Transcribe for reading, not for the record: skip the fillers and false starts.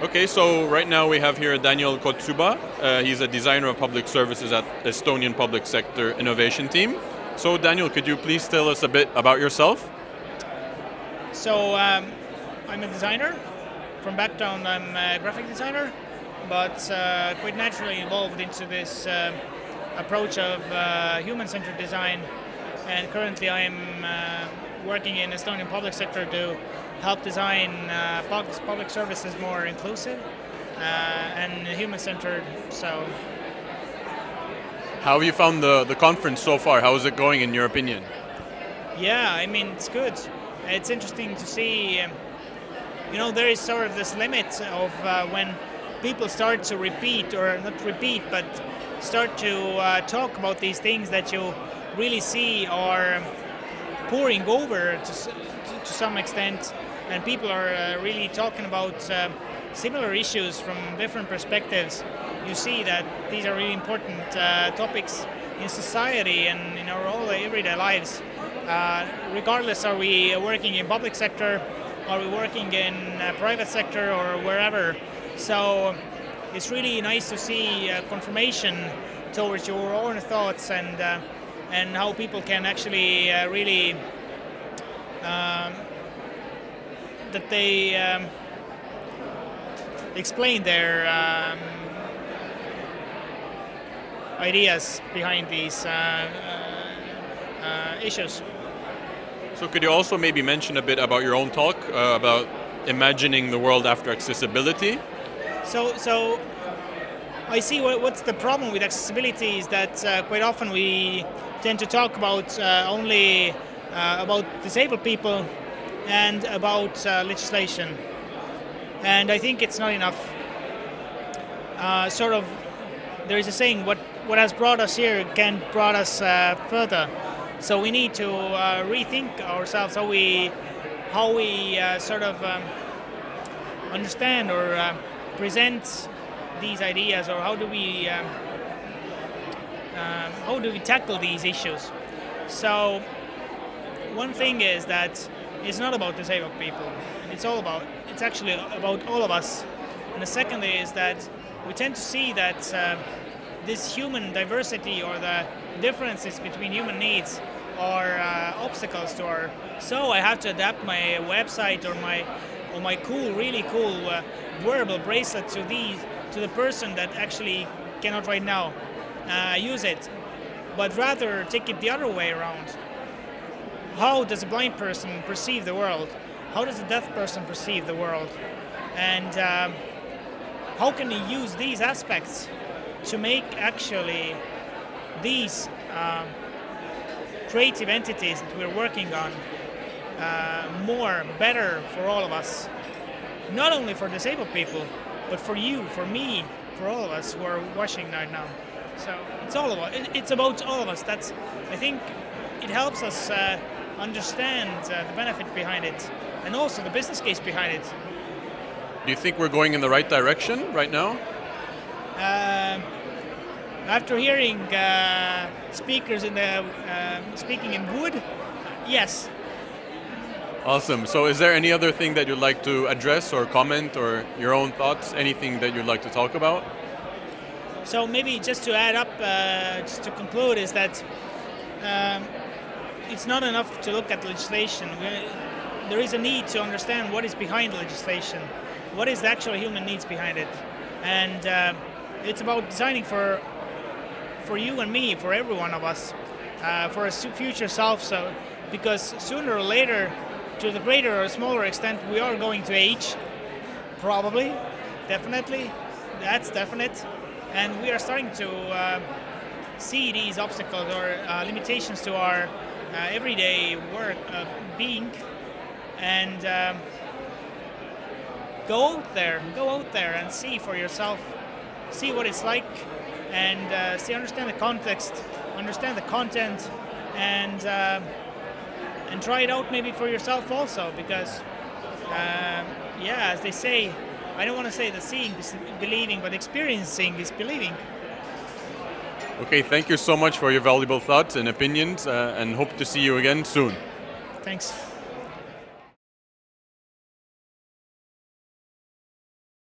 Okay, so right now we have here Daniel Kotsjuba. He's a designer of public services at Estonian Public Sector Innovation Team. So Daniel, could you please tell us a bit about yourself? So I'm a designer. From background, I'm a graphic designer, but quite naturally involved into this approach of human-centered design. And currently I'm working in Estonian public sector to help design public services more inclusive and human-centered. So, how have you found the conference so far? How is it going in your opinion? Yeah, I mean, it's good. It's interesting to see, there is sort of this limit of when people start to repeat, or not repeat, but start to talk about these things that you really see are pouring over to some extent, and people are really talking about similar issues from different perspectives. You see that these are really important topics in society and in our all everyday lives. Regardless, are we working in public sector, are we working in private sector, or wherever. So it's really nice to see confirmation towards your own thoughts and how people can actually really that they explain their ideas behind these issues. So could you also maybe mention a bit about your own talk about imagining the world after accessibility? So I see what's the problem with accessibility is that quite often we tend to talk about only about disabled people and about legislation, and I think it's not enough. There is a saying, what has brought us here can't brought us further. So we need to rethink ourselves how we understand or present these ideas, or how do we tackle these issues. So one thing is that it's not about disabled people, and it's actually about all of us. And the second is that we tend to see that this human diversity, or the differences between human needs, are obstacles to our. So I have to adapt my website or my really cool wearable bracelet to the person that actually cannot right now use it, but rather take it the other way around. How does a blind person perceive the world? How does a deaf person perceive the world? And how can he use these aspects to make actually these creative entities that we're working on better for all of us? Not only for disabled people, but for you, for me, for all of us who are watching right now. So it's about all of us. I think it helps us understand the benefit behind it, and also the business case behind it. Do you think we're going in the right direction right now? After hearing speakers speaking in wood, yes. Awesome. So is there any other thing that you'd like to address or comment, or your own thoughts, anything that you'd like to talk about? So maybe just to add up, just to conclude, is that it's not enough to look at legislation. There is a need to understand what is behind legislation, what is the actual human needs behind it. And it's about designing for you and me, for every one of us, for a future self. So, because sooner or later, to the greater or smaller extent, we are going to age, probably, definitely, that's definite. And we are starting to see these obstacles or limitations to our everyday work, being, and go out there and see for yourself, see what it's like, and understand the context, understand the content, and try it out maybe for yourself also, because as they say, I don't want to say that seeing is believing, but experiencing is believing. Okay, thank you so much for your valuable thoughts and opinions, and hope to see you again soon. Thanks.